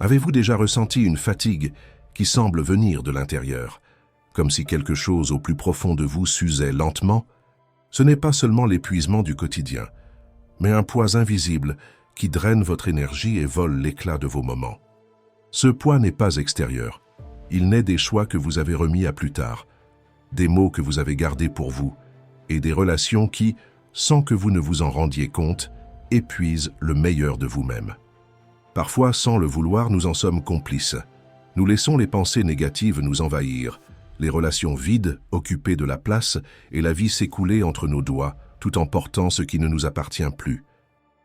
Avez-vous déjà ressenti une fatigue qui semble venir de l'intérieur, comme si quelque chose au plus profond de vous s'usait lentement? Ce n'est pas seulement l'épuisement du quotidien, mais un poids invisible qui draine votre énergie et vole l'éclat de vos moments. Ce poids n'est pas extérieur, il naît des choix que vous avez remis à plus tard, des mots que vous avez gardés pour vous, et des relations qui, sans que vous ne vous en rendiez compte, épuisent le meilleur de vous-même. Parfois, sans le vouloir, nous en sommes complices. Nous laissons les pensées négatives nous envahir, les relations vides occuper de la place et la vie s'écouler entre nos doigts, tout en portant ce qui ne nous appartient plus.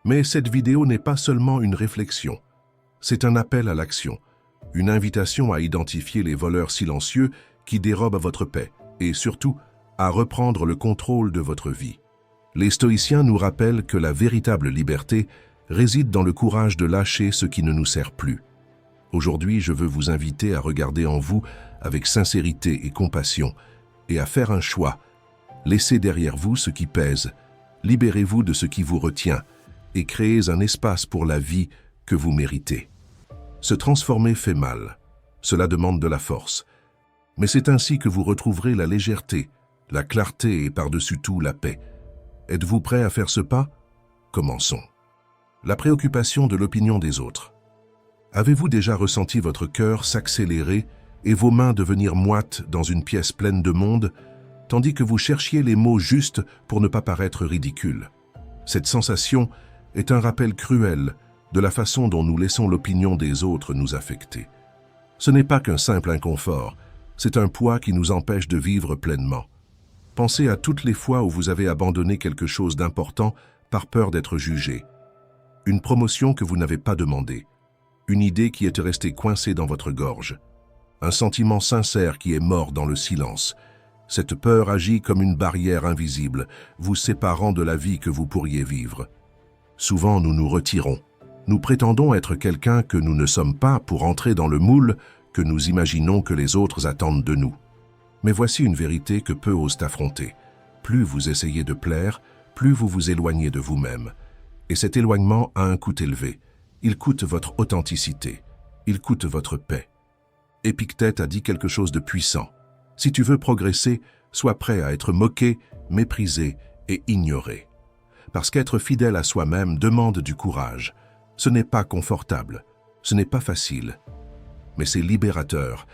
Mais cette vidéo n'est pas seulement une réflexion. C'est un appel à l'action, une invitation à identifier les voleurs silencieux qui dérobent votre paix et surtout à reprendre le contrôle de votre vie. Les stoïciens nous rappellent que la véritable liberté réside dans le courage de lâcher ce qui ne nous sert plus. Aujourd'hui, je veux vous inviter à regarder en vous avec sincérité et compassion et à faire un choix. Laissez derrière vous ce qui pèse, libérez-vous de ce qui vous retient et créez un espace pour la vie que vous méritez. Se transformer fait mal, cela demande de la force, mais c'est ainsi que vous retrouverez la légèreté, la clarté et par-dessus tout la paix. Êtes-vous prêt à faire ce pas? Commençons. La préoccupation de l'opinion des autres. Avez-vous déjà ressenti votre cœur s'accélérer et vos mains devenir moites dans une pièce pleine de monde, tandis que vous cherchiez les mots justes pour ne pas paraître ridicule? Cette sensation est un rappel cruel de la façon dont nous laissons l'opinion des autres nous affecter. Ce n'est pas qu'un simple inconfort, c'est un poids qui nous empêche de vivre pleinement. Pensez à toutes les fois où vous avez abandonné quelque chose d'important par peur d'être jugé. Une promotion que vous n'avez pas demandée, une idée qui est restée coincée dans votre gorge, un sentiment sincère qui est mort dans le silence. Cette peur agit comme une barrière invisible, vous séparant de la vie que vous pourriez vivre. Souvent, nous nous retirons. Nous prétendons être quelqu'un que nous ne sommes pas pour entrer dans le moule que nous imaginons que les autres attendent de nous. Mais voici une vérité que peu osent affronter. Plus vous essayez de plaire, plus vous vous éloignez de vous-même. Et cet éloignement a un coût élevé. Il coûte votre authenticité. Il coûte votre paix. Épictète a dit quelque chose de puissant. Si tu veux progresser, sois prêt à être moqué, méprisé et ignoré. Parce qu'être fidèle à soi-même demande du courage. Ce n'est pas confortable, ce n'est pas facile, mais c'est libérateur.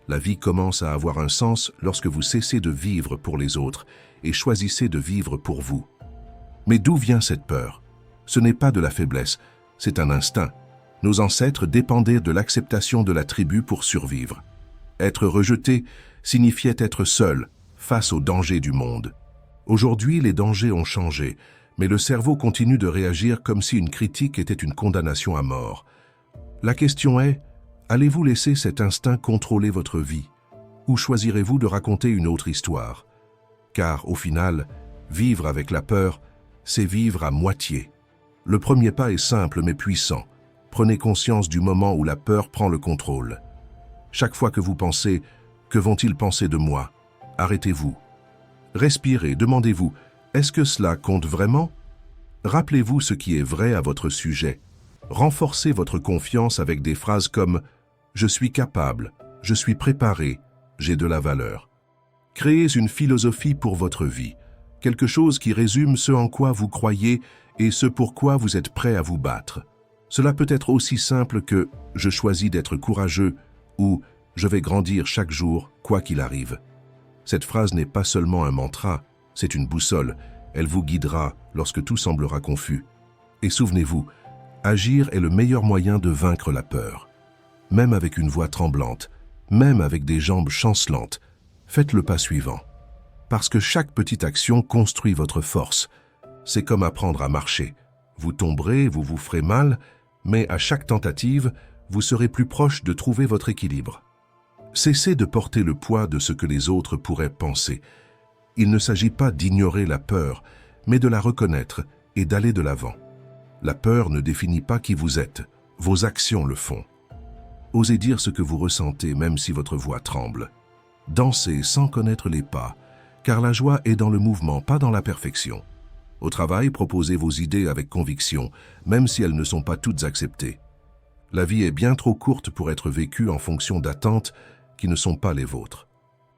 La vie commence à avoir un sens lorsque vous cessez de vivre pour les autres et choisissez de vivre pour vous. Mais d'où vient cette peur? Ce n'est pas de la faiblesse, c'est un instinct. Nos ancêtres dépendaient de l'acceptation de la tribu pour survivre. Être rejeté signifiait être seul face aux dangers du monde. Aujourd'hui, les dangers ont changé, mais le cerveau continue de réagir comme si une critique était une condamnation à mort. La question est, allez-vous laisser cet instinct contrôler votre vie? Ou choisirez-vous de raconter une autre histoire? Car, au final, vivre avec la peur, c'est vivre à moitié. Le premier pas est simple mais puissant. Prenez conscience du moment où la peur prend le contrôle. Chaque fois que vous pensez « Que vont-ils penser de moi ?» Arrêtez-vous. Respirez, demandez-vous « Est-ce que cela compte vraiment ?» Rappelez-vous ce qui est vrai à votre sujet. Renforcez votre confiance avec des phrases comme « Je suis capable, je suis préparé, j'ai de la valeur ». Créez une philosophie pour votre vie, quelque chose qui résume ce en quoi vous croyez et ce pourquoi vous êtes prêt à vous battre. Cela peut être aussi simple que « Je choisis d'être courageux » ou « Je vais grandir chaque jour, quoi qu'il arrive ». Cette phrase n'est pas seulement un mantra, c'est une boussole. Elle vous guidera lorsque tout semblera confus. Et souvenez-vous, agir est le meilleur moyen de vaincre la peur. Même avec une voix tremblante, même avec des jambes chancelantes, faites le pas suivant. Parce que chaque petite action construit votre force. C'est comme apprendre à marcher. Vous tomberez, vous vous ferez mal, mais à chaque tentative, vous serez plus proche de trouver votre équilibre. Cessez de porter le poids de ce que les autres pourraient penser. Il ne s'agit pas d'ignorer la peur, mais de la reconnaître et d'aller de l'avant. La peur ne définit pas qui vous êtes, vos actions le font. Osez dire ce que vous ressentez même si votre voix tremble. Dansez sans connaître les pas, car la joie est dans le mouvement, pas dans la perfection. Au travail, proposez vos idées avec conviction, même si elles ne sont pas toutes acceptées. La vie est bien trop courte pour être vécue en fonction d'attentes qui ne sont pas les vôtres.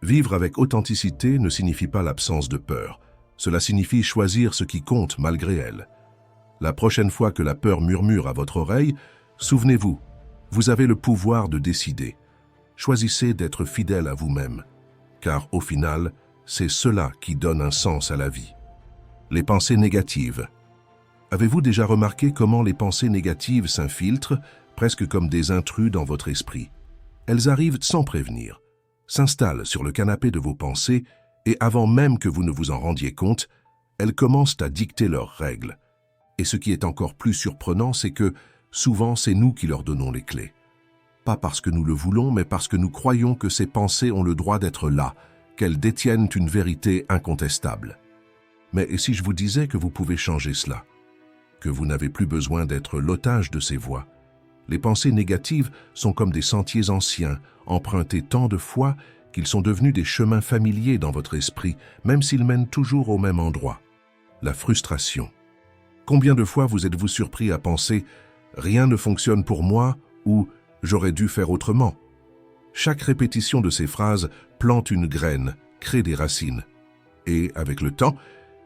Vivre avec authenticité ne signifie pas l'absence de peur. Cela signifie choisir ce qui compte malgré elle. La prochaine fois que la peur murmure à votre oreille, souvenez-vous, vous avez le pouvoir de décider. Choisissez d'être fidèle à vous-même, car au final, c'est cela qui donne un sens à la vie. Les pensées négatives. Avez-vous déjà remarqué comment les pensées négatives s'infiltrent, presque comme des intrus dans votre esprit? Elles arrivent sans prévenir, s'installent sur le canapé de vos pensées et avant même que vous ne vous en rendiez compte, elles commencent à dicter leurs règles. Et ce qui est encore plus surprenant, c'est que souvent c'est nous qui leur donnons les clés. Pas parce que nous le voulons, mais parce que nous croyons que ces pensées ont le droit d'être là, qu'elles détiennent une vérité incontestable. Mais et si je vous disais que vous pouvez changer cela? Que vous n'avez plus besoin d'être l'otage de ces voix? Les pensées négatives sont comme des sentiers anciens, empruntés tant de fois qu'ils sont devenus des chemins familiers dans votre esprit, même s'ils mènent toujours au même endroit. La frustration. Combien de fois vous êtes-vous surpris à penser « rien ne fonctionne pour moi » ou « j'aurais dû faire autrement ». Chaque répétition de ces phrases plante une graine, crée des racines. Et avec le temps,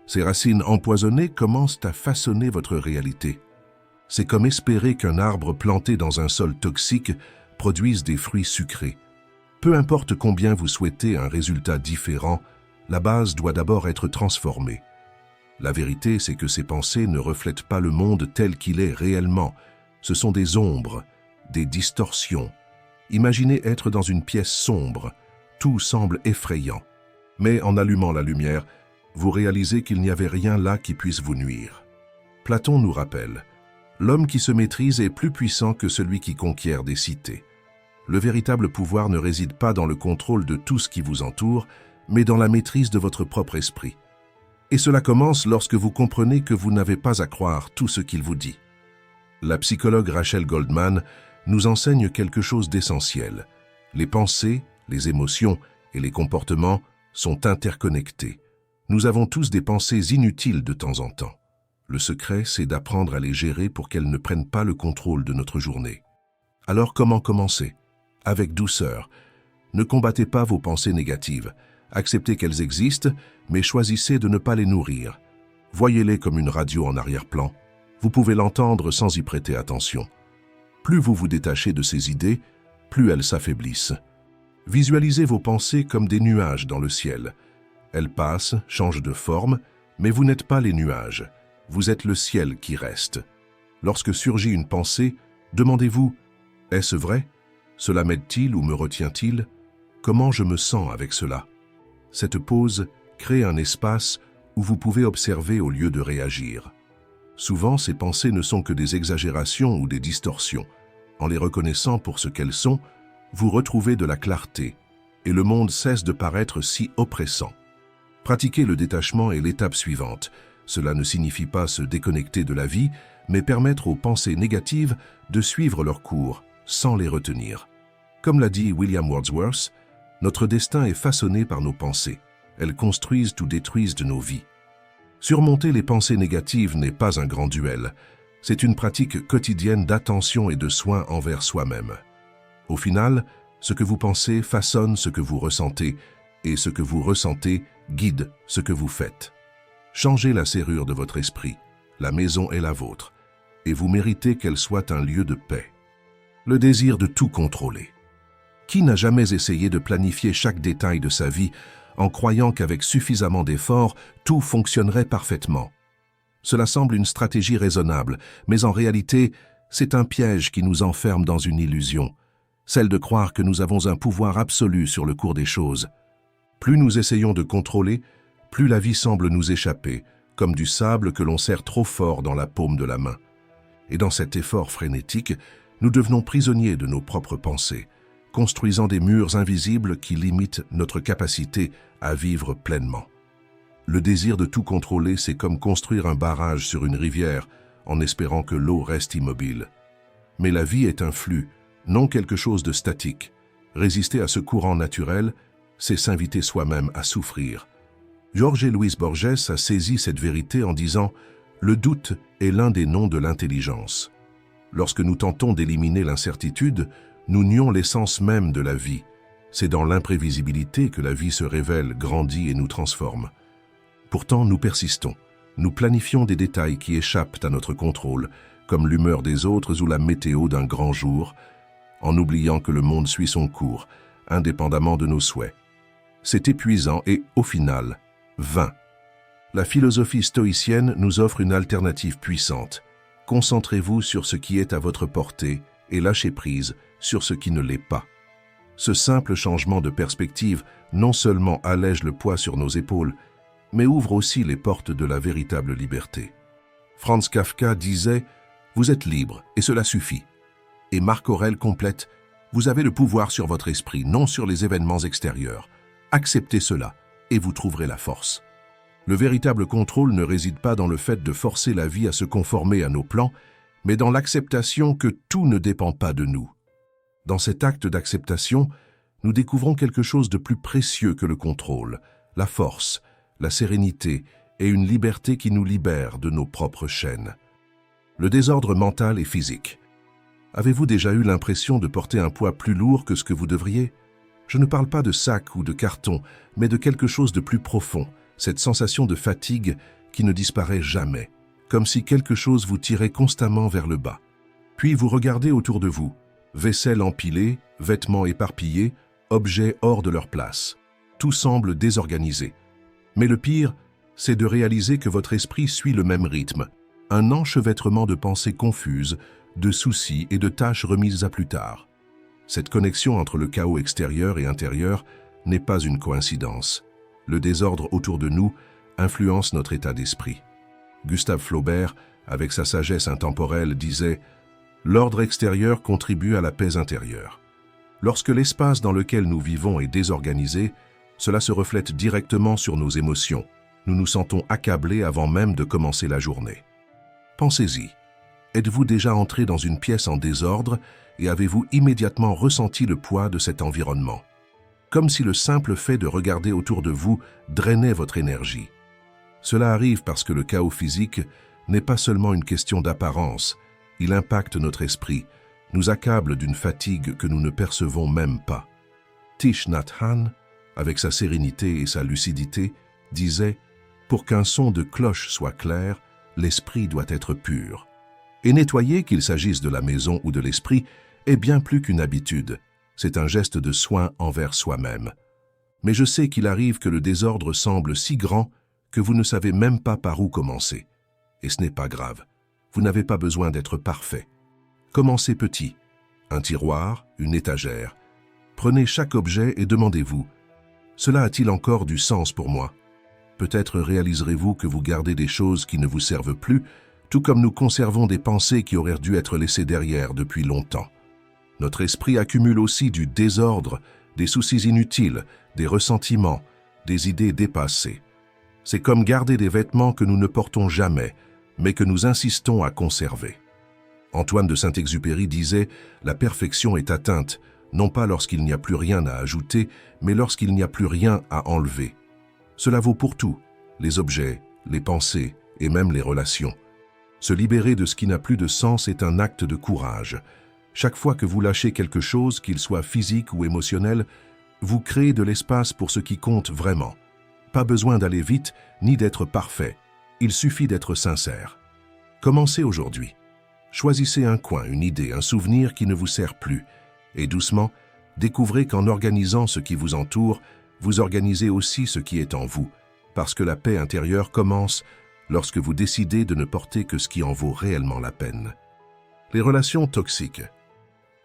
ces racines empoisonnées commencent à façonner votre réalité. C'est comme espérer qu'un arbre planté dans un sol toxique produise des fruits sucrés. Peu importe combien vous souhaitez un résultat différent, la base doit d'abord être transformée. La vérité, c'est que ces pensées ne reflètent pas le monde tel qu'il est réellement. Ce sont des ombres, des distorsions. Imaginez être dans une pièce sombre. Tout semble effrayant. Mais en allumant la lumière, vous réalisez qu'il n'y avait rien là qui puisse vous nuire. Platon nous rappelle, l'homme qui se maîtrise est plus puissant que celui qui conquiert des cités. Le véritable pouvoir ne réside pas dans le contrôle de tout ce qui vous entoure, mais dans la maîtrise de votre propre esprit. Et cela commence lorsque vous comprenez que vous n'avez pas à croire tout ce qu'il vous dit. La psychologue Rachel Goldman nous enseigne quelque chose d'essentiel. Les pensées, les émotions et les comportements sont interconnectés. Nous avons tous des pensées inutiles de temps en temps. Le secret, c'est d'apprendre à les gérer pour qu'elles ne prennent pas le contrôle de notre journée. Alors comment commencer? Avec douceur. Ne combattez pas vos pensées négatives. Acceptez qu'elles existent, mais choisissez de ne pas les nourrir. Voyez-les comme une radio en arrière-plan. Vous pouvez l'entendre sans y prêter attention. Plus vous vous détachez de ces idées, plus elles s'affaiblissent. Visualisez vos pensées comme des nuages dans le ciel. Elles passent, changent de forme, mais vous n'êtes pas les nuages. Vous êtes le ciel qui reste. Lorsque surgit une pensée, demandez-vous « Est-ce vrai? Cela m'aide-t-il ou me retient-il? Comment je me sens avec cela ?» Cette pause crée un espace où vous pouvez observer au lieu de réagir. Souvent, ces pensées ne sont que des exagérations ou des distorsions. En les reconnaissant pour ce qu'elles sont, vous retrouvez de la clarté et le monde cesse de paraître si oppressant. Pratiquer le détachement est l'étape suivante. Cela ne signifie pas se déconnecter de la vie, mais permettre aux pensées négatives de suivre leur cours, sans les retenir. Comme l'a dit William Wordsworth, notre destin est façonné par nos pensées. Elles construisent ou détruisent de nos vies. Surmonter les pensées négatives n'est pas un grand duel. C'est une pratique quotidienne d'attention et de soin envers soi-même. Au final, ce que vous pensez façonne ce que vous ressentez, et ce que vous ressentez guide ce que vous faites. Changez la serrure de votre esprit. La maison est la vôtre, et vous méritez qu'elle soit un lieu de paix. Le désir de tout contrôler. Qui n'a jamais essayé de planifier chaque détail de sa vie en croyant qu'avec suffisamment d'efforts, tout fonctionnerait parfaitement? Cela semble une stratégie raisonnable, mais en réalité, c'est un piège qui nous enferme dans une illusion, celle de croire que nous avons un pouvoir absolu sur le cours des choses. Plus nous essayons de contrôler, plus la vie semble nous échapper, comme du sable que l'on serre trop fort dans la paume de la main. Et dans cet effort frénétique, nous devenons prisonniers de nos propres pensées, construisant des murs invisibles qui limitent notre capacité à vivre pleinement. Le désir de tout contrôler, c'est comme construire un barrage sur une rivière en espérant que l'eau reste immobile. Mais la vie est un flux, non quelque chose de statique. Résister à ce courant naturel, c'est s'inviter soi-même à souffrir. Jorge Luis Borges a saisi cette vérité en disant « Le doute est l'un des noms de l'intelligence ». Lorsque nous tentons d'éliminer l'incertitude, nous nions l'essence même de la vie. C'est dans l'imprévisibilité que la vie se révèle, grandit et nous transforme. Pourtant, nous persistons. Nous planifions des détails qui échappent à notre contrôle, comme l'humeur des autres ou la météo d'un grand jour, en oubliant que le monde suit son cours, indépendamment de nos souhaits. C'est épuisant et, au final, vain. La philosophie stoïcienne nous offre une alternative puissante. Concentrez-vous sur ce qui est à votre portée et lâchez prise sur ce qui ne l'est pas. Ce simple changement de perspective non seulement allège le poids sur nos épaules, mais ouvre aussi les portes de la véritable liberté. Franz Kafka disait « Vous êtes libre et cela suffit ». Et Marc Aurèle complète « Vous avez le pouvoir sur votre esprit, non sur les événements extérieurs. Acceptez cela et vous trouverez la force ». Le véritable contrôle ne réside pas dans le fait de forcer la vie à se conformer à nos plans, mais dans l'acceptation que tout ne dépend pas de nous. Dans cet acte d'acceptation, nous découvrons quelque chose de plus précieux que le contrôle, la force, la sérénité et une liberté qui nous libère de nos propres chaînes. Le désordre mental et physique. Avez-vous déjà eu l'impression de porter un poids plus lourd que ce que vous devriez? Je ne parle pas de sac ou de carton, mais de quelque chose de plus profond, cette sensation de fatigue qui ne disparaît jamais, comme si quelque chose vous tirait constamment vers le bas. Puis vous regardez autour de vous, vaisselle empilée, vêtements éparpillés, objets hors de leur place. Tout semble désorganisé. Mais le pire, c'est de réaliser que votre esprit suit le même rythme, un enchevêtrement de pensées confuses, de soucis et de tâches remises à plus tard. Cette connexion entre le chaos extérieur et intérieur n'est pas une coïncidence. Le désordre autour de nous influence notre état d'esprit. Gustave Flaubert, avec sa sagesse intemporelle, disait « L'ordre extérieur contribue à la paix intérieure ». Lorsque l'espace dans lequel nous vivons est désorganisé, cela se reflète directement sur nos émotions. Nous nous sentons accablés avant même de commencer la journée. Pensez-y. Êtes-vous déjà entré dans une pièce en désordre et avez-vous immédiatement ressenti le poids de cet environnement? Comme si le simple fait de regarder autour de vous drainait votre énergie. Cela arrive parce que le chaos physique n'est pas seulement une question d'apparence, il impacte notre esprit, nous accable d'une fatigue que nous ne percevons même pas. Thich Nhat Hanh, avec sa sérénité et sa lucidité, disait « Pour qu'un son de cloche soit clair, l'esprit doit être pur ». Et nettoyer, qu'il s'agisse de la maison ou de l'esprit, est bien plus qu'une habitude. C'est un geste de soin envers soi-même. Mais je sais qu'il arrive que le désordre semble si grand que vous ne savez même pas par où commencer. Et ce n'est pas grave. Vous n'avez pas besoin d'être parfait. Commencez petit. Un tiroir, une étagère. Prenez chaque objet et demandez-vous « Cela a-t-il encore du sens pour moi ?» Peut-être réaliserez-vous que vous gardez des choses qui ne vous servent plus, tout comme nous conservons des pensées qui auraient dû être laissées derrière depuis longtemps. Notre esprit accumule aussi du désordre, des soucis inutiles, des ressentiments, des idées dépassées. C'est comme garder des vêtements que nous ne portons jamais, mais que nous insistons à conserver. Antoine de Saint-Exupéry disait « La perfection est atteinte, non pas lorsqu'il n'y a plus rien à ajouter, mais lorsqu'il n'y a plus rien à enlever. » Cela vaut pour tout, les objets, les pensées et même les relations. Se libérer de ce qui n'a plus de sens est un acte de courage. Chaque fois que vous lâchez quelque chose, qu'il soit physique ou émotionnel, vous créez de l'espace pour ce qui compte vraiment. Pas besoin d'aller vite ni d'être parfait. Il suffit d'être sincère. Commencez aujourd'hui. Choisissez un coin, une idée, un souvenir qui ne vous sert plus. Et doucement, découvrez qu'en organisant ce qui vous entoure, vous organisez aussi ce qui est en vous. Parce que la paix intérieure commence lorsque vous décidez de ne porter que ce qui en vaut réellement la peine. Les relations toxiques.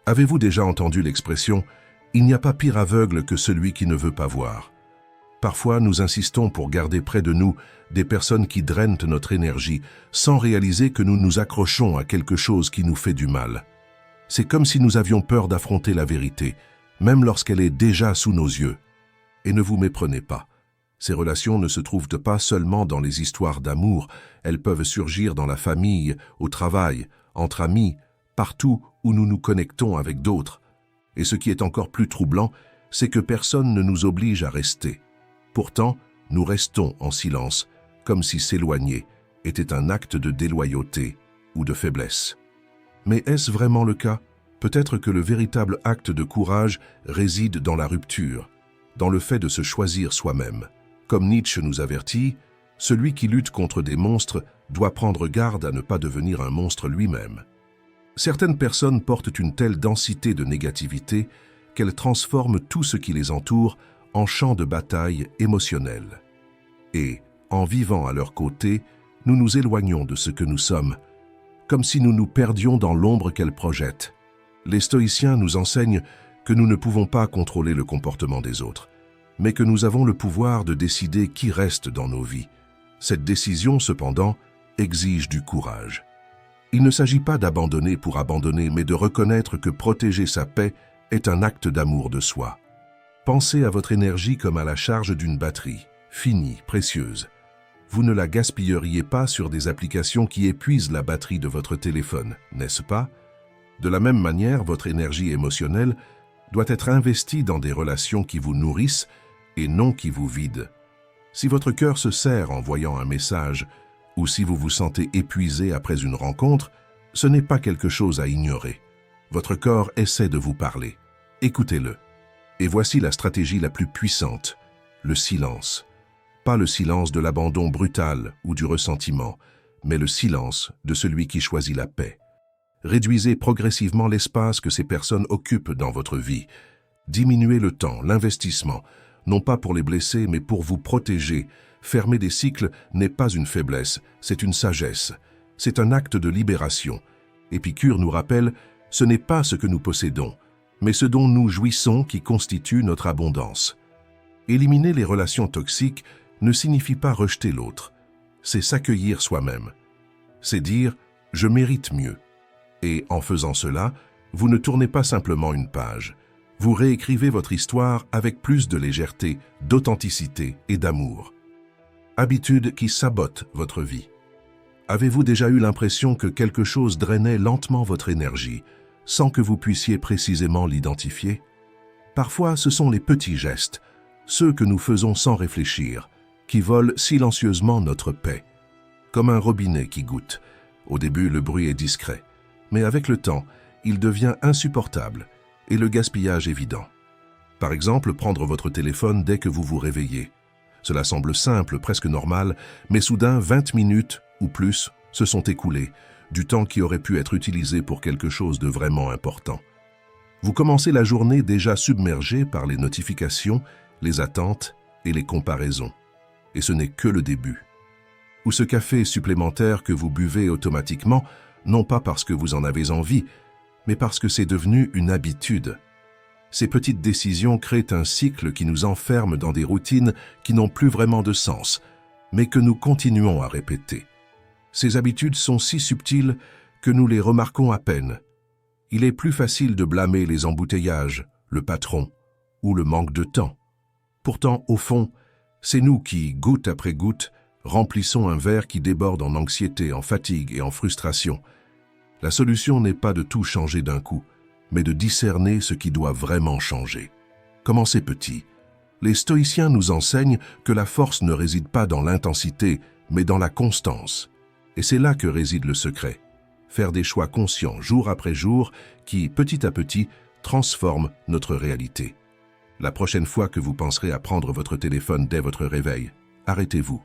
Avez-vous déjà entendu l'expression « Il n'y a pas pire aveugle que celui qui ne veut pas voir ». Parfois, nous insistons pour garder près de nous des personnes qui drainent notre énergie sans réaliser que nous nous accrochons à quelque chose qui nous fait du mal. C'est comme si nous avions peur d'affronter la vérité, même lorsqu'elle est déjà sous nos yeux. Et ne vous méprenez pas. Ces relations ne se trouvent pas seulement dans les histoires d'amour, elles peuvent surgir dans la famille, au travail, entre amis, partout où nous nous connectons avec d'autres. Et ce qui est encore plus troublant, c'est que personne ne nous oblige à rester. Pourtant, nous restons en silence, comme si s'éloigner était un acte de déloyauté ou de faiblesse. Mais est-ce vraiment le cas? Peut-être que le véritable acte de courage réside dans la rupture, dans le fait de se choisir soi-même. Comme Nietzsche nous avertit, celui qui lutte contre des monstres doit prendre garde à ne pas devenir un monstre lui-même. Certaines personnes portent une telle densité de négativité qu'elles transforment tout ce qui les entoure en champ de bataille émotionnel. Et, en vivant à leur côté, nous nous éloignons de ce que nous sommes, comme si nous nous perdions dans l'ombre qu'elles projettent. Les stoïciens nous enseignent que nous ne pouvons pas contrôler le comportement des autres, mais que nous avons le pouvoir de décider qui reste dans nos vies. Cette décision, cependant, exige du courage. Il ne s'agit pas d'abandonner pour abandonner, mais de reconnaître que protéger sa paix est un acte d'amour de soi. Pensez à votre énergie comme à la charge d'une batterie, finie, précieuse. Vous ne la gaspilleriez pas sur des applications qui épuisent la batterie de votre téléphone, n'est-ce pas? De la même manière, votre énergie émotionnelle doit être investie dans des relations qui vous nourrissent et non qui vous vident. Si votre cœur se serre en voyant un message, ou si vous vous sentez épuisé après une rencontre, ce n'est pas quelque chose à ignorer. Votre corps essaie de vous parler. Écoutez-le. Et voici la stratégie la plus puissante, le silence. Pas le silence de l'abandon brutal ou du ressentiment, mais le silence de celui qui choisit la paix. Réduisez progressivement l'espace que ces personnes occupent dans votre vie. Diminuez le temps, l'investissement, non pas pour les blesser, mais pour vous protéger. Fermer des cycles n'est pas une faiblesse, c'est une sagesse. C'est un acte de libération. Épicure nous rappelle, ce n'est pas ce que nous possédons, mais ce dont nous jouissons qui constitue notre abondance. Éliminer les relations toxiques ne signifie pas rejeter l'autre. C'est s'accueillir soi-même. C'est dire « je mérite mieux ». Et en faisant cela, vous ne tournez pas simplement une page. Vous réécrivez votre histoire avec plus de légèreté, d'authenticité et d'amour. Habitudes qui sabotent votre vie. Avez-vous déjà eu l'impression que quelque chose drainait lentement votre énergie, sans que vous puissiez précisément l'identifier? Parfois, ce sont les petits gestes, ceux que nous faisons sans réfléchir, qui volent silencieusement notre paix. Comme un robinet qui goutte. Au début, le bruit est discret, mais avec le temps, il devient insupportable et le gaspillage évident. Par exemple, prendre votre téléphone dès que vous vous réveillez. Cela semble simple, presque normal, mais soudain, 20 minutes ou plus se sont écoulées, du temps qui aurait pu être utilisé pour quelque chose de vraiment important. Vous commencez la journée déjà submergé par les notifications, les attentes et les comparaisons. Et ce n'est que le début. Ou ce café supplémentaire que vous buvez automatiquement, non pas parce que vous en avez envie, mais parce que c'est devenu une habitude. Ces petites décisions créent un cycle qui nous enferme dans des routines qui n'ont plus vraiment de sens, mais que nous continuons à répéter. Ces habitudes sont si subtiles que nous les remarquons à peine. Il est plus facile de blâmer les embouteillages, le patron ou le manque de temps. Pourtant, au fond, c'est nous qui, goutte après goutte, remplissons un verre qui déborde en anxiété, en fatigue et en frustration. La solution n'est pas de tout changer d'un coup, mais de discerner ce qui doit vraiment changer. Commencez petit. Les stoïciens nous enseignent que la force ne réside pas dans l'intensité, mais dans la constance. Et c'est là que réside le secret. Faire des choix conscients jour après jour qui, petit à petit, transforment notre réalité. La prochaine fois que vous penserez à prendre votre téléphone dès votre réveil, arrêtez-vous.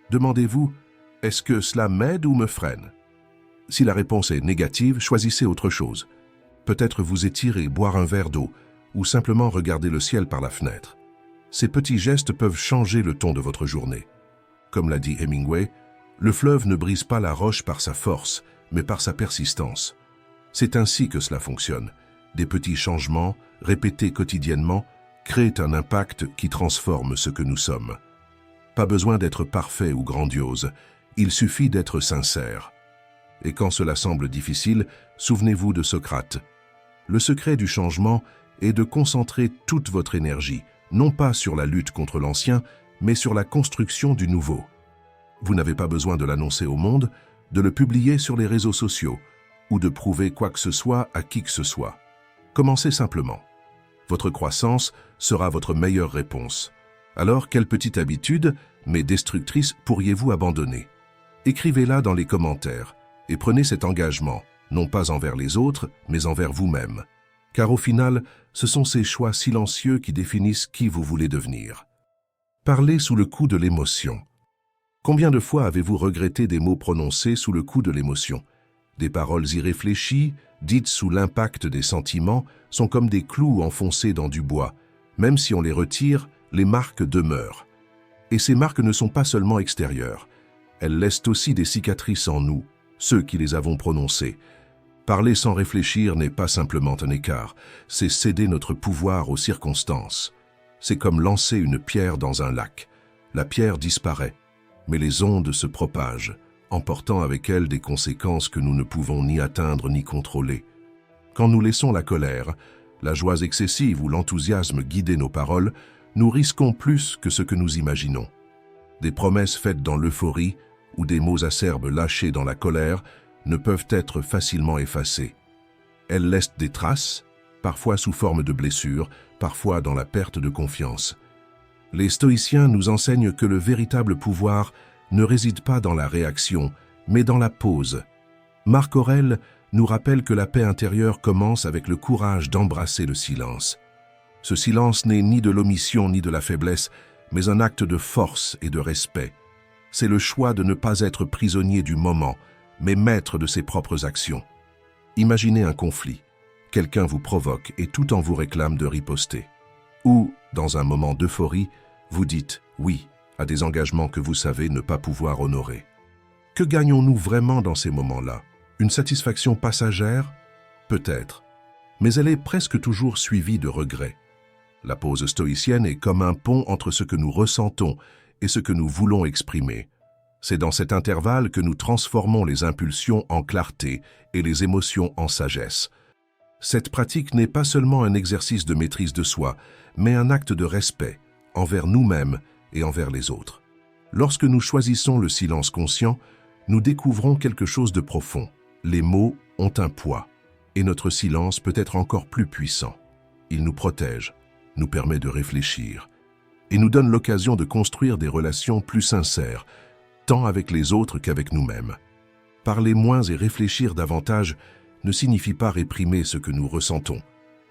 Demandez-vous, est-ce que cela m'aide ou me freine? Si la réponse est négative, choisissez autre chose. Peut-être vous étirer, boire un verre d'eau, ou simplement regarder le ciel par la fenêtre. Ces petits gestes peuvent changer le ton de votre journée. Comme l'a dit Hemingway, le fleuve ne brise pas la roche par sa force, mais par sa persistance. C'est ainsi que cela fonctionne. Des petits changements, répétés quotidiennement, créent un impact qui transforme ce que nous sommes. Pas besoin d'être parfait ou grandiose, il suffit d'être sincère. Et quand cela semble difficile, souvenez-vous de Socrate. Le secret du changement est de concentrer toute votre énergie, non pas sur la lutte contre l'ancien, mais sur la construction du nouveau. Vous n'avez pas besoin de l'annoncer au monde, de le publier sur les réseaux sociaux, ou de prouver quoi que ce soit à qui que ce soit. Commencez simplement. Votre croissance sera votre meilleure réponse. Alors, quelle petite habitude, mais destructrice, pourriez-vous abandonner? Écrivez-la dans les commentaires et prenez cet engagement. non pas envers les autres, mais envers vous-même. Car au final, ce sont ces choix silencieux qui définissent qui vous voulez devenir. Parlez sous le coup de l'émotion. Combien de fois avez-vous regretté des mots prononcés sous le coup de l'émotion? Des paroles irréfléchies, dites sous l'impact des sentiments, sont comme des clous enfoncés dans du bois. Même si on les retire, les marques demeurent. Et ces marques ne sont pas seulement extérieures. Elles laissent aussi des cicatrices en nous, ceux qui les avons prononcées. Parler sans réfléchir n'est pas simplement un écart, c'est céder notre pouvoir aux circonstances. C'est comme lancer une pierre dans un lac. La pierre disparaît, mais les ondes se propagent, emportant avec elles des conséquences que nous ne pouvons ni atteindre ni contrôler. Quand nous laissons la colère, la joie excessive ou l'enthousiasme guider nos paroles, nous risquons plus que ce que nous imaginons. Des promesses faites dans l'euphorie ou des mots acerbes lâchés dans la colère ne peuvent être facilement effacés. Elles laissent des traces, parfois sous forme de blessures, parfois dans la perte de confiance. Les stoïciens nous enseignent que le véritable pouvoir ne réside pas dans la réaction, mais dans la pause. Marc Aurèle nous rappelle que la paix intérieure commence avec le courage d'embrasser le silence. Ce silence n'est ni de l'omission ni de la faiblesse, mais un acte de force et de respect. C'est le choix de ne pas être prisonnier du moment, mais maître de ses propres actions. Imaginez un conflit. Quelqu'un vous provoque et tout en vous réclame de riposter. Ou, dans un moment d'euphorie, vous dites « oui » à des engagements que vous savez ne pas pouvoir honorer. Que gagnons-nous vraiment dans ces moments-là? Une satisfaction passagère? Peut-être. Mais elle est presque toujours suivie de regrets. La pause stoïcienne est comme un pont entre ce que nous ressentons et ce que nous voulons exprimer. C'est dans cet intervalle que nous transformons les impulsions en clarté et les émotions en sagesse. Cette pratique n'est pas seulement un exercice de maîtrise de soi, mais un acte de respect envers nous-mêmes et envers les autres. Lorsque nous choisissons le silence conscient, nous découvrons quelque chose de profond. Les mots ont un poids, et notre silence peut être encore plus puissant. Il nous protège, nous permet de réfléchir, et nous donne l'occasion de construire des relations plus sincères, tant avec les autres qu'avec nous-mêmes. Parler moins et réfléchir davantage ne signifie pas réprimer ce que nous ressentons,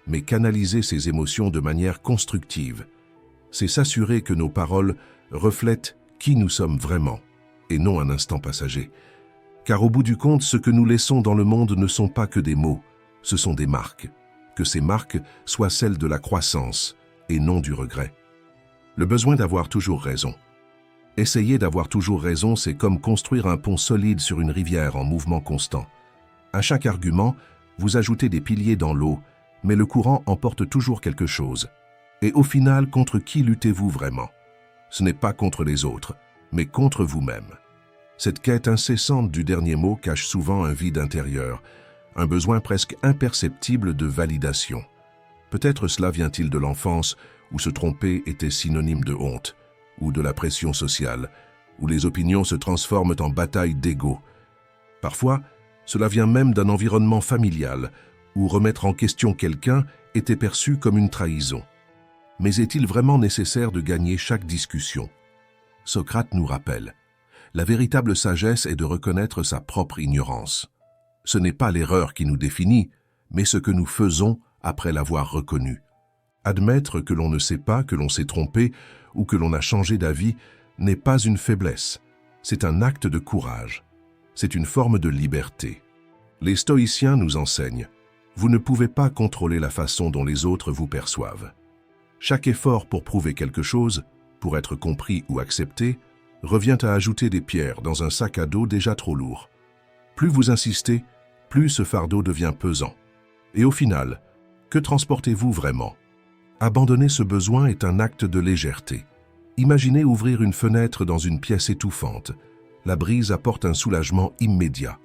mais canaliser ces émotions de manière constructive. C'est s'assurer que nos paroles reflètent qui nous sommes vraiment, et non un instant passager. Car au bout du compte, ce que nous laissons dans le monde ne sont pas que des mots, ce sont des marques. Que ces marques soient celles de la croissance et non du regret. Le besoin d'avoir toujours raison. Essayer d'avoir toujours raison, c'est comme construire un pont solide sur une rivière en mouvement constant. À chaque argument, vous ajoutez des piliers dans l'eau, mais le courant emporte toujours quelque chose. Et au final, contre qui luttez-vous vraiment? Ce n'est pas contre les autres, mais contre vous-même. Cette quête incessante du dernier mot cache souvent un vide intérieur, un besoin presque imperceptible de validation. Peut-être cela vient-il de l'enfance, où se tromper était synonyme de honte, ou de la pression sociale, où les opinions se transforment en bataille d'ego. Parfois, cela vient même d'un environnement familial, où remettre en question quelqu'un était perçu comme une trahison. Mais est-il vraiment nécessaire de gagner chaque discussion? Socrate nous rappelle, la véritable sagesse est de reconnaître sa propre ignorance. Ce n'est pas l'erreur qui nous définit, mais ce que nous faisons après l'avoir reconnue. Admettre que l'on ne sait pas, que l'on s'est trompé ou que l'on a changé d'avis n'est pas une faiblesse, c'est un acte de courage. C'est une forme de liberté. Les stoïciens nous enseignent, vous ne pouvez pas contrôler la façon dont les autres vous perçoivent. Chaque effort pour prouver quelque chose, pour être compris ou accepté, revient à ajouter des pierres dans un sac à dos déjà trop lourd. Plus vous insistez, plus ce fardeau devient pesant. Et au final, que transportez-vous vraiment? Abandonner ce besoin est un acte de légèreté. Imaginez ouvrir une fenêtre dans une pièce étouffante. La brise apporte un soulagement immédiat.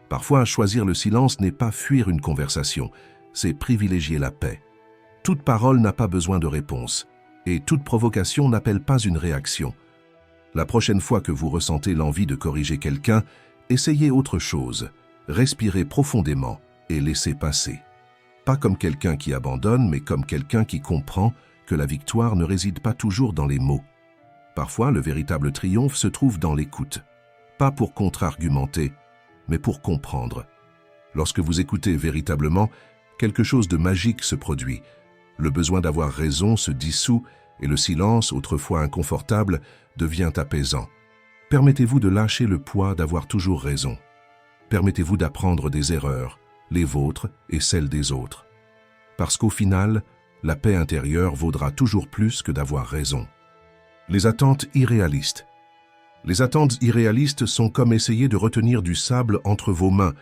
Parfois, choisir le silence n'est pas fuir une conversation, c'est privilégier la paix. Toute parole n'a pas besoin de réponse, et toute provocation n'appelle pas une réaction. La prochaine fois que vous ressentez l'envie de corriger quelqu'un, essayez autre chose, respirez profondément et laissez passer. Pas comme quelqu'un qui abandonne, mais comme quelqu'un qui comprend que la victoire ne réside pas toujours dans les mots. Parfois, le véritable triomphe se trouve dans l'écoute. Pas pour contre-argumenter, mais pour comprendre. Lorsque vous écoutez véritablement, quelque chose de magique se produit. Le besoin d'avoir raison se dissout et le silence, autrefois inconfortable, devient apaisant. Permettez-vous de lâcher le poids d'avoir toujours raison. Permettez-vous d'apprendre des erreurs, les vôtres et celles des autres. Parce qu'au final, la paix intérieure vaudra toujours plus que d'avoir raison. Les attentes irréalistes. Les attentes irréalistes sont comme essayer de retenir du sable entre vos mains.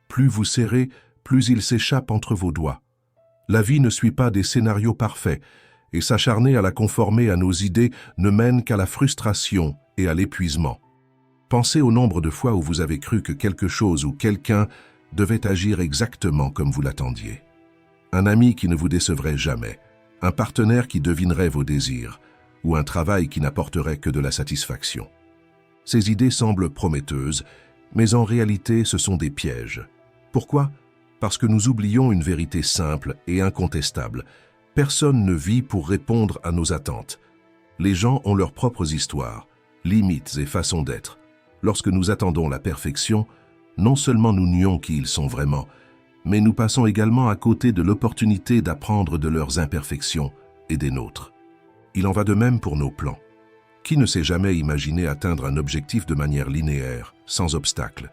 Plus vous serrez, plus il s'échappe entre vos doigts. La vie ne suit pas des scénarios parfaits, et s'acharner à la conformer à nos idées ne mène qu'à la frustration et à l'épuisement. Pensez au nombre de fois où vous avez cru que quelque chose ou quelqu'un devait agir exactement comme vous l'attendiez. Un ami qui ne vous décevrait jamais, un partenaire qui devinerait vos désirs, ou un travail qui n'apporterait que de la satisfaction. Ces idées semblent prometteuses, mais en réalité ce sont des pièges. Pourquoi ? Parce que nous oublions une vérité simple et incontestable. Personne ne vit pour répondre à nos attentes. Les gens ont leurs propres histoires, limites et façons d'être. Lorsque nous attendons la perfection, non seulement nous nions qui ils sont vraiment, mais nous passons également à côté de l'opportunité d'apprendre de leurs imperfections et des nôtres. Il en va de même pour nos plans. Qui ne s'est jamais imaginé atteindre un objectif de manière linéaire, sans obstacle?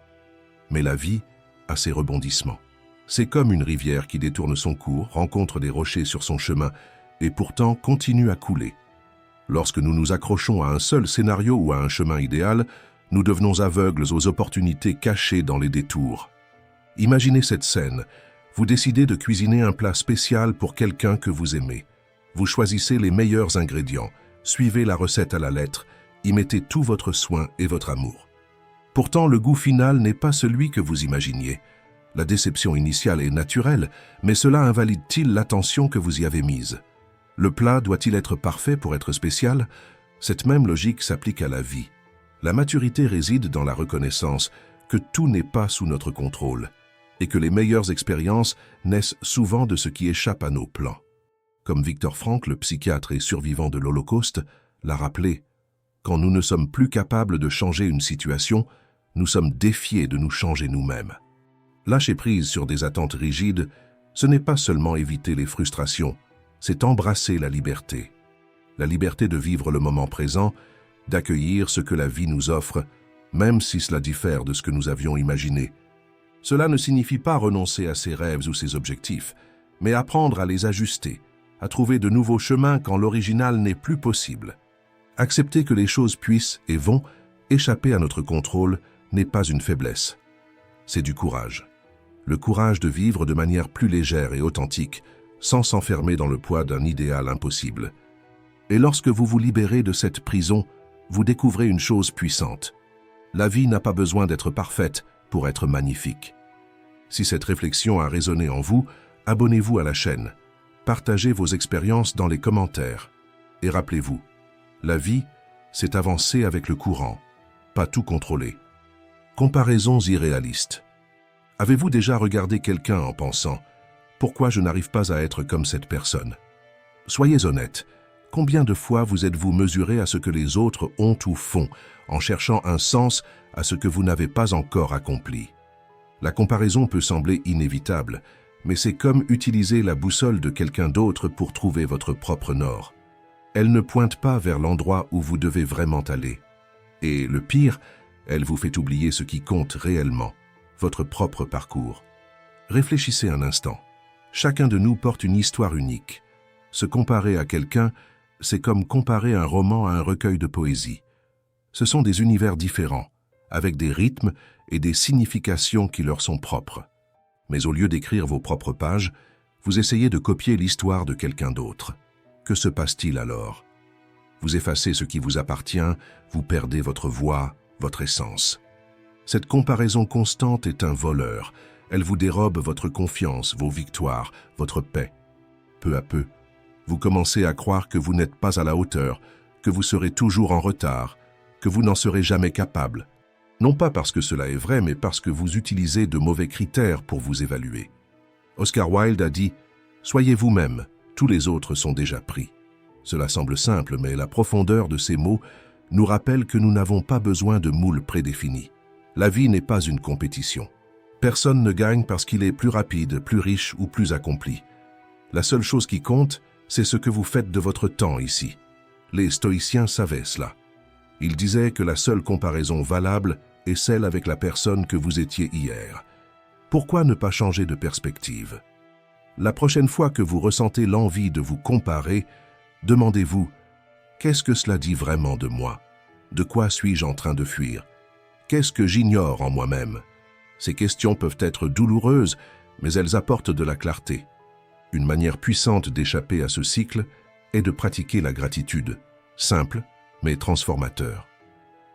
Mais la vie a ses rebondissements. C'est comme une rivière qui détourne son cours, rencontre des rochers sur son chemin et pourtant continue à couler. Lorsque nous nous accrochons à un seul scénario ou à un chemin idéal, nous devenons aveugles aux opportunités cachées dans les détours. Imaginez cette scène. Vous décidez de cuisiner un plat spécial pour quelqu'un que vous aimez. Vous choisissez les meilleurs ingrédients, suivez la recette à la lettre, y mettez tout votre soin et votre amour. Pourtant, le goût final n'est pas celui que vous imaginiez. La déception initiale est naturelle, mais cela invalide-t-il l'attention que vous y avez mise? Le plat doit-il être parfait pour être spécial? Cette même logique s'applique à la vie. La maturité réside dans la reconnaissance que tout n'est pas sous notre contrôle et que les meilleures expériences naissent souvent de ce qui échappe à nos plans. Comme Viktor Frankl, le psychiatre et survivant de l'Holocauste, l'a rappelé, quand nous ne sommes plus capables de changer une situation, nous sommes défiés de nous changer nous-mêmes. Lâcher prise sur des attentes rigides, ce n'est pas seulement éviter les frustrations, c'est embrasser la liberté. La liberté de vivre le moment présent, d'accueillir ce que la vie nous offre, même si cela diffère de ce que nous avions imaginé. Cela ne signifie pas renoncer à ses rêves ou ses objectifs, mais apprendre à les ajuster, à trouver de nouveaux chemins quand l'original n'est plus possible. Accepter que les choses puissent et vont échapper à notre contrôle n'est pas une faiblesse. C'est du courage. Le courage de vivre de manière plus légère et authentique, sans s'enfermer dans le poids d'un idéal impossible. Et lorsque vous vous libérez de cette prison, vous découvrez une chose puissante. La vie n'a pas besoin d'être parfaite pour être magnifique. Si cette réflexion a résonné en vous, abonnez-vous à la chaîne. Partagez vos expériences dans les commentaires. Et rappelez-vous, la vie, c'est avancer avec le courant, pas tout contrôler. Comparaisons irréalistes. Avez-vous déjà regardé quelqu'un en pensant « Pourquoi je n'arrive pas à être comme cette personne ?» Soyez honnête. Combien de fois vous êtes-vous mesuré à ce que les autres ont ou font, en cherchant un sens à ce que vous n'avez pas encore accompli? La comparaison peut sembler inévitable, mais c'est comme utiliser la boussole de quelqu'un d'autre pour trouver votre propre nord. Elle ne pointe pas vers l'endroit où vous devez vraiment aller. Et le pire, elle vous fait oublier ce qui compte réellement, votre propre parcours. Réfléchissez un instant. Chacun de nous porte une histoire unique. Se comparer à quelqu'un, c'est comme comparer un roman à un recueil de poésie. Ce sont des univers différents, avec des rythmes et des significations qui leur sont propres. Mais au lieu d'écrire vos propres pages, vous essayez de copier l'histoire de quelqu'un d'autre. Que se passe-t-il alors? Vous effacez ce qui vous appartient, vous perdez votre voix, votre essence. Cette comparaison constante est un voleur. Elle vous dérobe votre confiance, vos victoires, votre paix. Peu à peu, vous commencez à croire que vous n'êtes pas à la hauteur, que vous serez toujours en retard, que vous n'en serez jamais capable. Non pas parce que cela est vrai, mais parce que vous utilisez de mauvais critères pour vous évaluer. Oscar Wilde a dit « Soyez vous-même, tous les autres sont déjà pris ». Cela semble simple, mais la profondeur de ces mots nous rappelle que nous n'avons pas besoin de moules prédéfinis. La vie n'est pas une compétition. Personne ne gagne parce qu'il est plus rapide, plus riche ou plus accompli. La seule chose qui compte, c'est ce que vous faites de votre temps ici. Les stoïciens savaient cela. Ils disaient que la seule comparaison valable est celle avec la personne que vous étiez hier. Pourquoi ne pas changer de perspective? La prochaine fois que vous ressentez l'envie de vous comparer, demandez-vous « Qu'est-ce que cela dit vraiment de moi? De quoi suis-je en train de fuir? Qu'est-ce que j'ignore en moi-même » Ces questions peuvent être douloureuses, mais elles apportent de la clarté. Une manière puissante d'échapper à ce cycle est de pratiquer la gratitude, simple mais transformateur.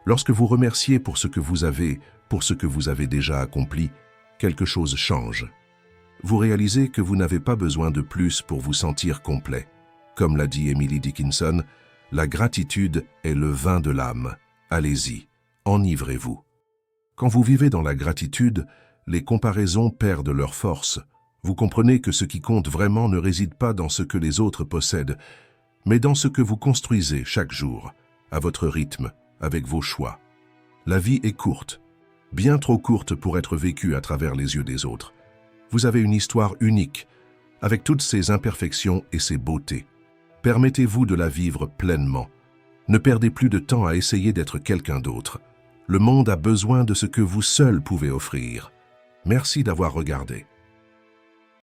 Lorsque vous remerciez pour ce que vous avez, pour ce que vous avez déjà accompli, quelque chose change. Vous réalisez que vous n'avez pas besoin de plus pour vous sentir complet. Comme l'a dit Emily Dickinson, la gratitude est le vin de l'âme. Allez-y, enivrez-vous. Quand vous vivez dans la gratitude, les comparaisons perdent leur force. Vous comprenez que ce qui compte vraiment ne réside pas dans ce que les autres possèdent, mais dans ce que vous construisez chaque jour, à votre rythme, avec vos choix. La vie est courte, bien trop courte pour être vécue à travers les yeux des autres. Vous avez une histoire unique, avec toutes ses imperfections et ses beautés. Permettez-vous de la vivre pleinement. Ne perdez plus de temps à essayer d'être quelqu'un d'autre. Le monde a besoin de ce que vous seul pouvez offrir. Merci d'avoir regardé.